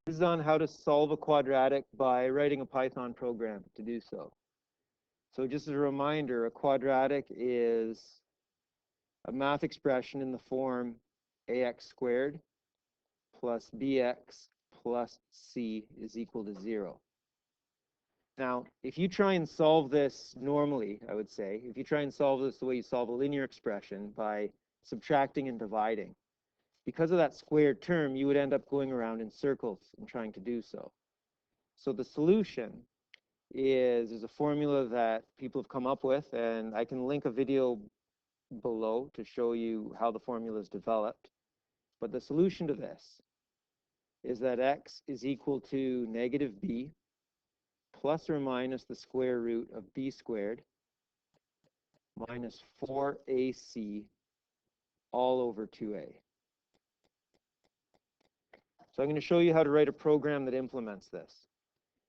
This is on how to solve a quadratic by writing a Python program to do so. So just as a reminder, a quadratic is a math expression in the form ax squared plus bx plus c is equal to 0. Now, if you try and solve this normally, I would say, if you try and solve this the way you solve a linear expression by subtracting and dividing, because of that squared term, you would end up going around in circles and trying to do so. So the solution is a formula that people have come up with, and I can link a video below to show you how the formula is developed. But the solution to this is that x is equal to negative b plus or minus the square root of b squared minus 4ac all over 2a. So I'm going to show you how to write a program that implements this.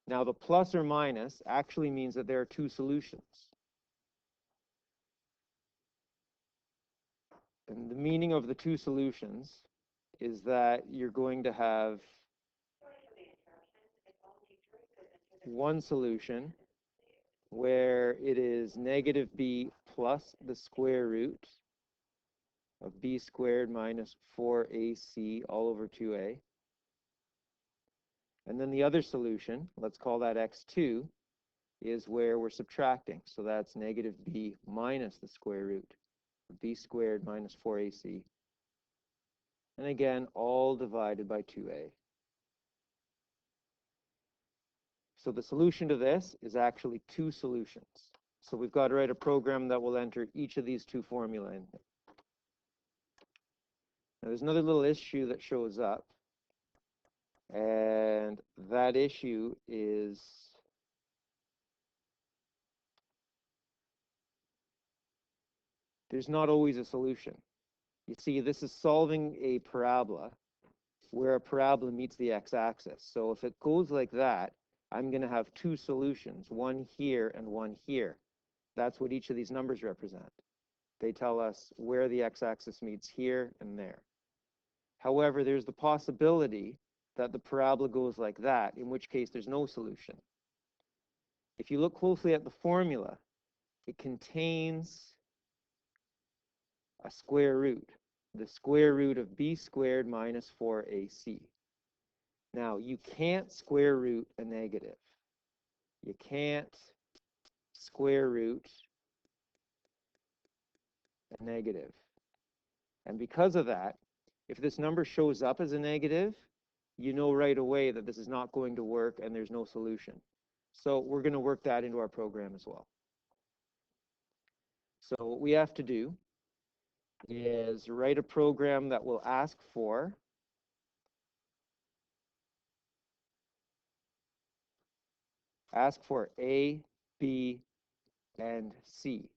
Now, the plus or minus actually means that there are two solutions. And the meaning of the two solutions is that you're going to have one solution where it is negative b plus the square root of b squared minus 4ac all over 2a. And then the other solution, let's call that x2, is where we're subtracting. So that's negative b minus the square root of b squared minus 4ac. And again, all divided by 2a. So the solution to this is actually two solutions. So we've got to write a program that will enter each of these two formulae in. Now there's another little issue that shows up, and that issue is there's not always a solution. You see, this is solving a parabola where a parabola meets the x-axis. So if it goes like that, I'm going to have two solutions, one here and one here. That's what each of these numbers represent. They tell us where the x-axis meets here and there. However, there's the possibility that the parabola goes like that, in which case there's no solution. If you look closely at the formula, it contains a square root, the square root of b squared minus 4ac. Now, you can't square root a negative. You can't square root a negative. And because of that, if this number shows up as a negative, you know right away that this is not going to work and there's no solution. So we're going to work that into our program as well. So what we have to do is write a program that will ask for A, B, and C.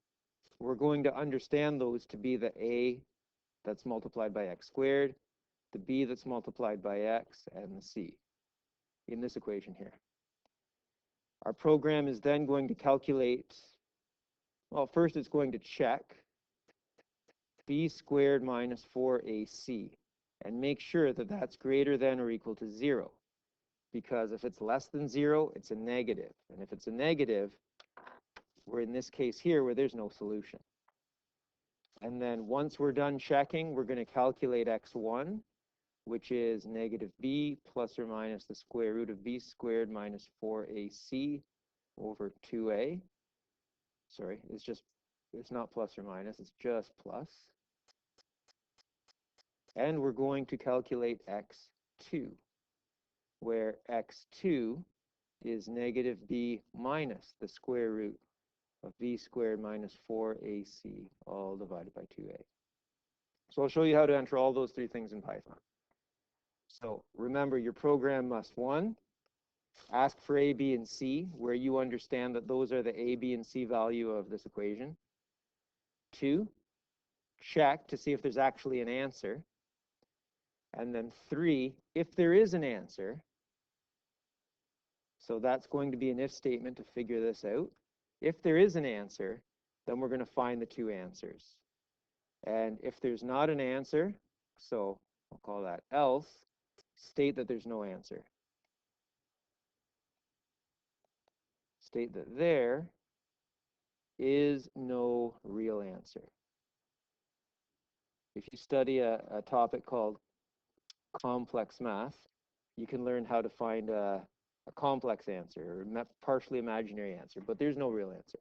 We're going to understand those to be the A that's multiplied by x squared, the B that's multiplied by x, and the C in this equation here. Our program is then going to calculate, well, first it's going to check b squared minus 4ac and make sure that that's greater than or equal to 0. Because if it's less than 0, it's a negative. And if it's a negative, we're in this case here where there's no solution. And then once we're done checking, we're going to calculate x1, which is negative b plus or minus the square root of b squared minus 4ac over 2a. Sorry, it's not plus or minus, it's just plus. And we're going to calculate x2, where x2 is negative b minus the square root of b squared minus 4ac all divided by 2a. So I'll show you how to enter all those three things in Python. So remember, your program must, 1, ask for a, b, and c, where you understand that those are the a, b, and c value of this equation. 2, check to see if there's actually an answer. And then 3, if there is an answer, so that's going to be an if statement to figure this out. If there is an answer, then we're going to find the two answers. And if there's not an answer, so I'll call that else, state that there's no answer. state that there is no real answer. If you study a topic called complex math, you can learn how to find a complex answer or partially imaginary answer, but there's no real answer.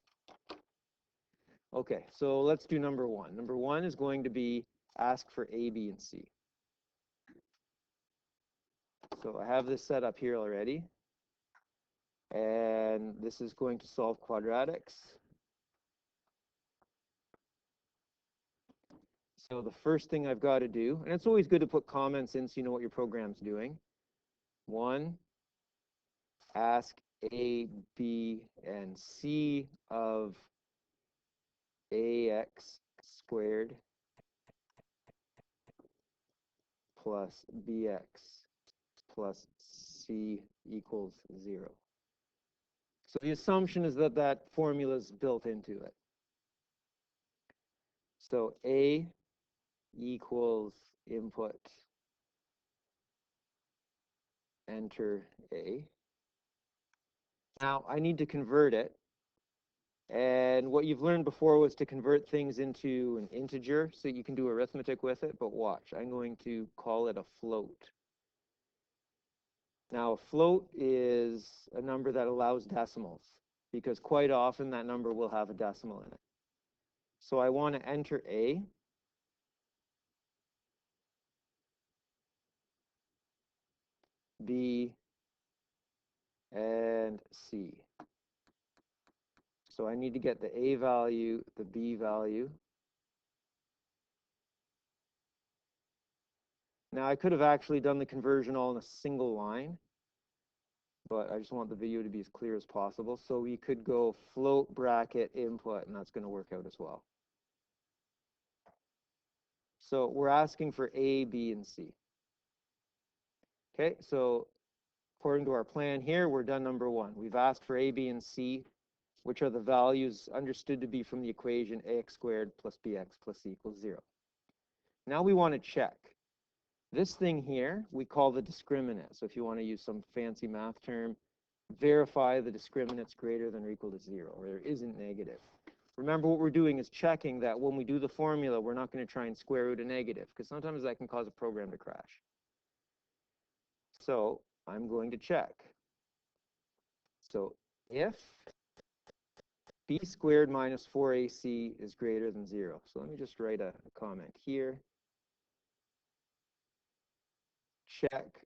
Okay, so let's do number one. Number one is going to be ask for A, B, and C. So I have this set up here already, and this is going to solve quadratics. So the first thing I've got to do, and it's always good to put comments in so you know what your program's doing. One, ask A, B, and C of ax squared plus bx plus c equals 0. So the assumption is that that formula is built into it. So A equals input, enter A. Now I need to convert it. And what you've learned before was to convert things into an integer so you can do arithmetic with it, but watch, I'm going to call it a float. Now a float is a number that allows decimals because quite often that number will have a decimal in it. So I want to enter A. B, and C. So I need to get the A value, the B value. Now I could have actually done the conversion all in a single line, but I just want the video to be as clear as possible. So we could go float bracket input, and that's going to work out as well. So we're asking for A, B, and C. Okay, so according to our plan here, we're done number one. We've asked for A, B, and C, which are the values understood to be from the equation ax squared plus bx plus c equals 0. Now we want to check. This thing here we call the discriminant. So if you want to use some fancy math term, verify the discriminant's greater than or equal to 0, or there isn't negative. Remember, what we're doing is checking that when we do the formula, we're not going to try and square root a negative, because sometimes that can cause a program to crash. So I'm going to check. So if b squared minus 4ac is greater than 0. So let me just write a comment here. Check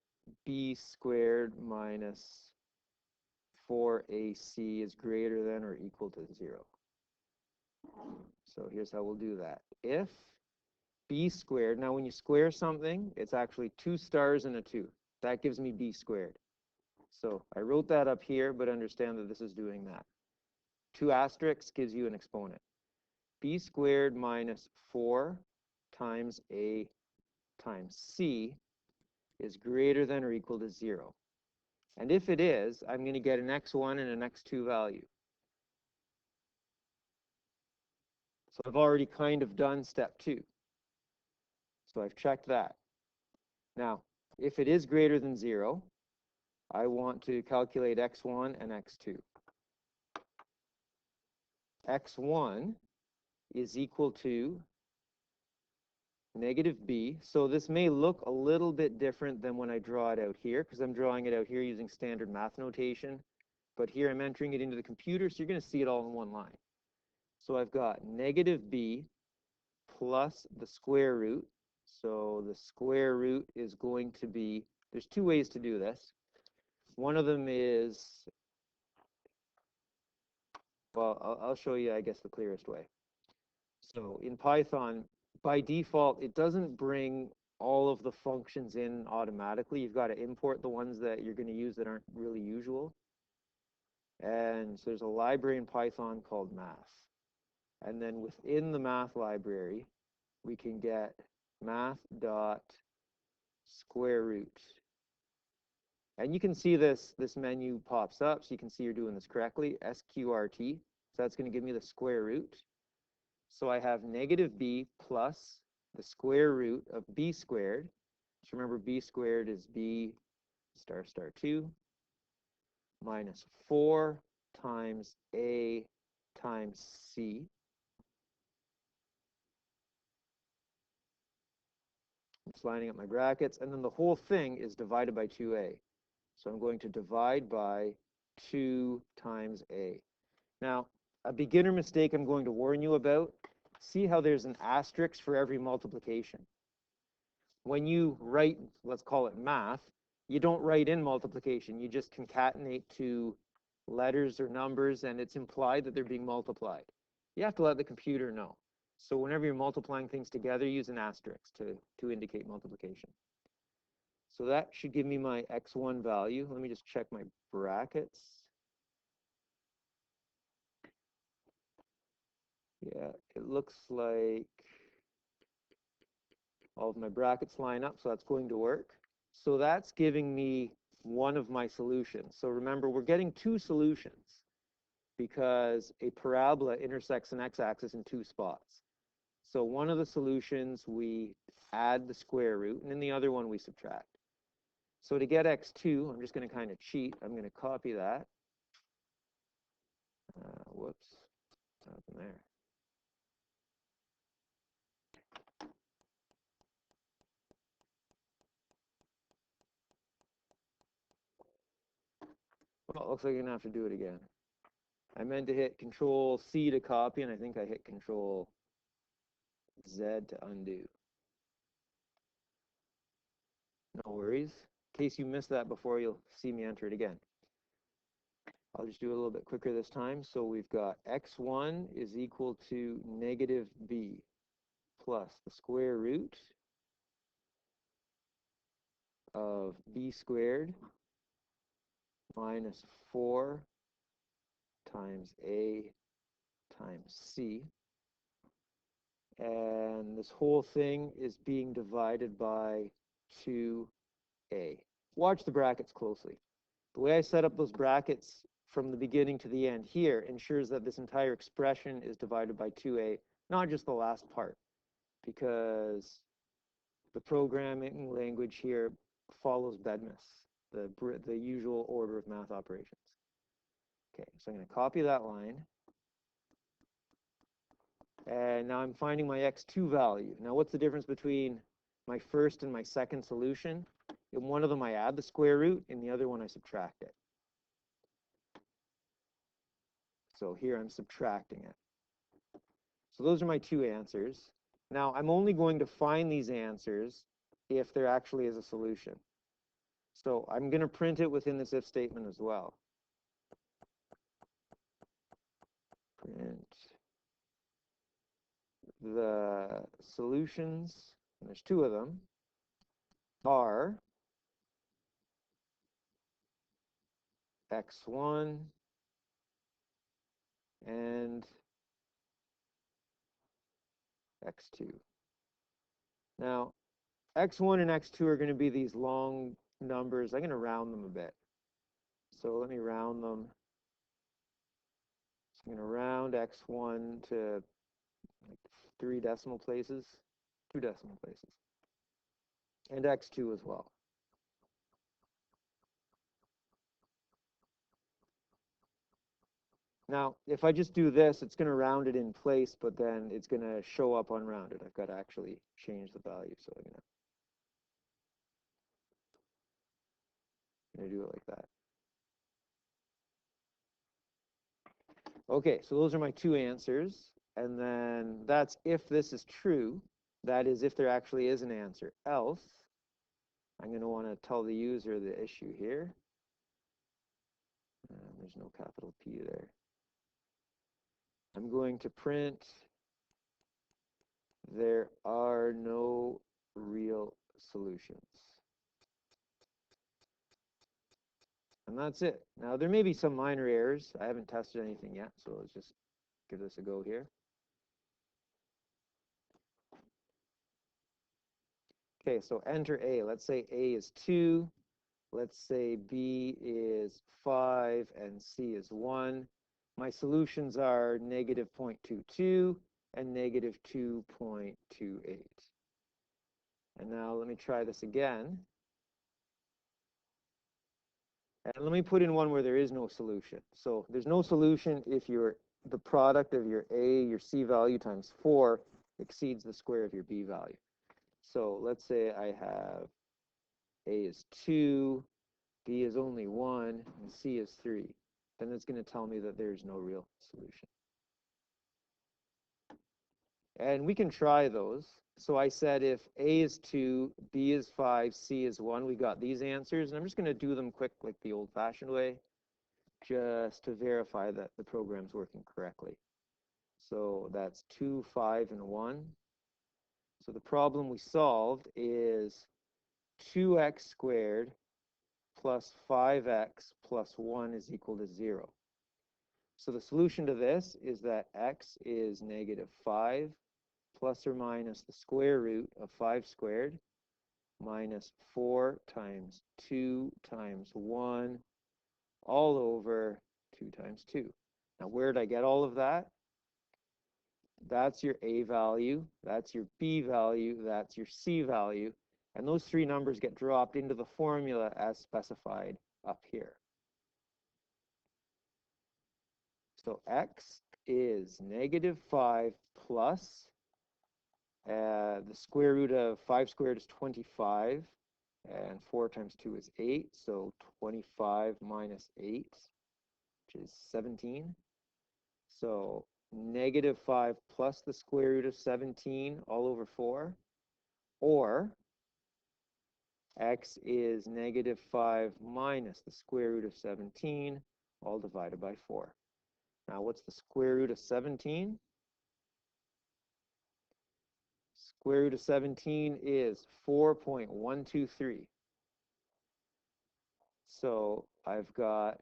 b squared minus 4ac is greater than or equal to 0. So here's how we'll do that. If b squared, now when you square something, it's actually 2 stars and a 2. That gives me b squared. So I wrote that up here, but understand that this is doing that. 2 asterisks gives you an exponent. B squared minus 4 times A times C is greater than or equal to 0. And if it is, I'm going to get an x1 and an x2 value. So I've already kind of done step 2. So I've checked that. Now, if it is greater than 0, I want to calculate x1 and x2. x1 is equal to negative b. So this may look a little bit different than when I draw it out here, because I'm drawing it out here using standard math notation. But here I'm entering it into the computer, so you're going to see it all in one line. So I've got negative b plus the square root. So the square root is going to be, there's 2 ways to do this. One of them is, well, I'll show you, I guess, the clearest way. So in Python, by default, it doesn't bring all of the functions in automatically. You've got to import the ones that you're going to use that aren't really usual. And so there's a library in Python called math. And then within the math library, we can get math dot square root. And you can see this menu pops up, so you can see you're doing this correctly, SQRT. So that's going to give me the square root. So I have negative b plus the square root of b squared. So remember, b squared is b star star 2 minus 4 times A times C. I'm just lining up my brackets, and then the whole thing is divided by 2A. So I'm going to divide by 2 times A. Now, a beginner mistake I'm going to warn you about, see how there's an asterisk for every multiplication. When you write, let's call it math, you don't write in multiplication. You just concatenate two letters or numbers, and it's implied that they're being multiplied. You have to let the computer know. So whenever you're multiplying things together, use an asterisk to indicate multiplication. So that should give me my x1 value. Let me just check my brackets. Yeah, it looks like all of my brackets line up, so that's going to work. So that's giving me one of my solutions. So remember, we're getting two solutions because a parabola intersects an x-axis in two spots. So one of the solutions, we add the square root, and in the other one, we subtract. So to get x2, I'm just going to kind of cheat. I'm going to copy that. Whoops, what happened there? Well, it looks like you're going to have to do it again. I meant to hit Control-C to copy, and I think I hit Control-Z to undo. No worries. In case you missed that before, you'll see me enter it again. I'll just do it a little bit quicker this time. So we've got x1 is equal to negative b plus the square root of b squared minus 4 times a times c. And this whole thing is being divided by 2a. Watch the brackets closely. The way I set up those brackets from the beginning to the end here ensures that this entire expression is divided by 2a, not just the last part, because the programming language here follows BEDMAS, the usual order of math operations. Okay, so I'm going to copy that line. And now I'm finding my x2 value. Now what's the difference between my first and my second solution? In one of them I add the square root, in the other one I subtract it. So here I'm subtracting it. So those are my two answers. Now I'm only going to find these answers if there actually is a solution. So I'm going to print it within this if statement as well. Print the solutions, and there's two of them, are x1 and x2. Now, x1 and x2 are going to be these long numbers. I'm going to round them a bit. So let me round them. So I'm going to round x1 to like 3 decimal places, 2 decimal places, and x2 as well. Now, if I just do this, it's going to round it in place, but then it's going to show up unrounded. I've got to actually change the value, so I'm going to do it like that. Okay, so those are my two answers, and then that's if this is true. That is if there actually is an answer. Else, I'm going to want to tell the user the issue here. There's no capital P there. I'm going to print there are no real solutions. And that's it. Now, there may be some minor errors. I haven't tested anything yet, so let's just give this a go here. Okay, so enter A. Let's say A is 2. Let's say B is 5 and C is 1. My solutions are negative 0.22 and negative 2.28. And now let me try this again. And let me put in one where there is no solution. So there's no solution if the product of your A, your C value times 4 exceeds the square of your B value. So let's say I have A is 2, B is only 1, and C is 3. Then it's going to tell me that there's no real solution. And we can try those. So I said if A is 2, B is 5, C is 1, we got these answers. And I'm just going to do them quick like the old-fashioned way, just to verify that the program's working correctly. So that's 2, 5, and 1. So the problem we solved is 2x squared plus 5x plus 1 is equal to 0. So the solution to this is that x is negative 5 plus or minus the square root of 5 squared minus 4 times 2 times 1 all over 2 times 2. Now, where did I get all of that? That's your A value, that's your B value, that's your C value, and those three numbers get dropped into the formula as specified up here. So x is negative 5 plus the square root of 5 squared is 25, and 4 times 2 is 8, so 25 minus 8, which is 17. So negative 5 plus the square root of 17 all over 4, or x is negative 5 minus the square root of 17 all divided by 4. Now, what's the square root of 17? Square root of 17 is 4.123. So I've got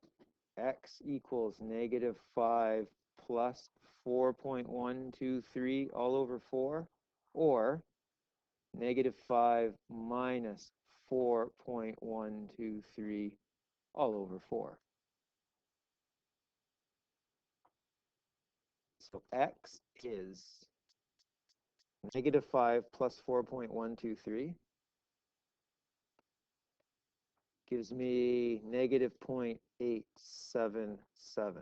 x equals negative 5 plus 4.123 all over 4, or negative 5 minus 4.123 all over 4. So x is negative 5 plus 4.123 gives me negative 0.877. So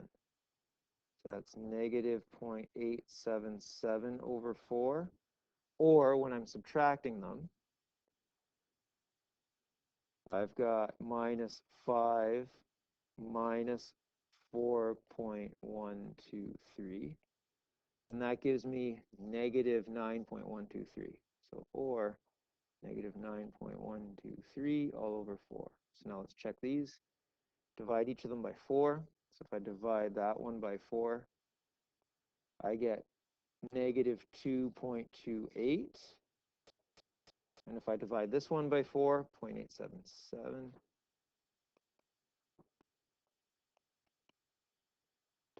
that's negative 0.877 over 4. Or when I'm subtracting them, I've got minus 5 minus 4.123. And that gives me negative 9.123. So, or negative 9.123 all over 4. So now let's check these. Divide each of them by 4. So if I divide that one by 4, I get negative 2.28. And if I divide this one by 4, 0.877.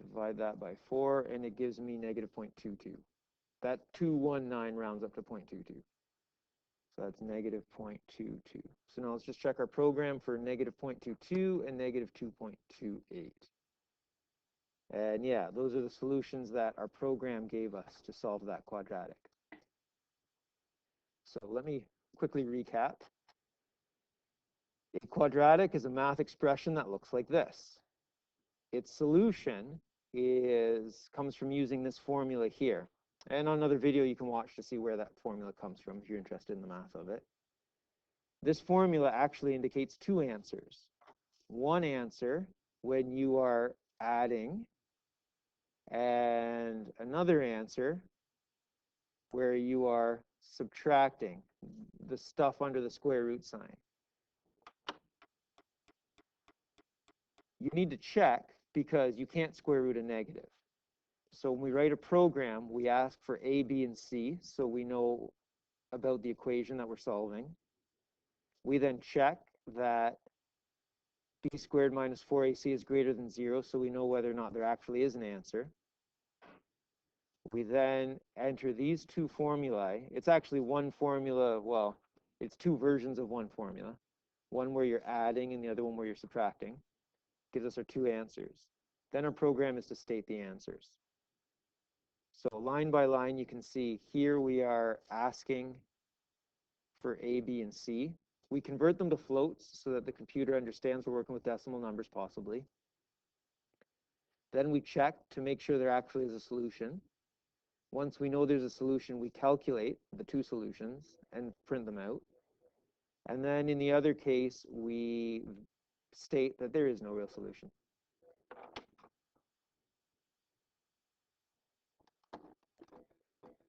Divide that by 4, and it gives me negative 0.22. That 219 rounds up to 0.22. So that's negative 0.22. So now let's just check our program for negative 0.22 and negative 2.28. And yeah, those are the solutions that our program gave us to solve that quadratic. So let me quickly recap. A quadratic is a math expression that looks like this. Its solution comes from using this formula here. And on another video you can watch to see where that formula comes from if you're interested in the math of it. This formula actually indicates two answers. One answer when you are adding, and another answer where you are subtracting the stuff under the square root sign. You need to check because you can't square root a negative. So when we write a program, we ask for A, B, and C, so we know about the equation that we're solving. We then check that b squared minus 4ac is greater than 0, so we know whether or not there actually is an answer. We then enter these two formulae. It's actually one formula, well, it's two versions of one formula. One where you're adding and the other one where you're subtracting. Gives us our two answers. Then our program is to state the answers. So line by line, you can see here we are asking for A, B, and C. We convert them to floats so that the computer understands we're working with decimal numbers possibly. Then we check to make sure there actually is a solution. Once we know there's a solution, we calculate the two solutions and print them out. And then in the other case, we state that there is no real solution.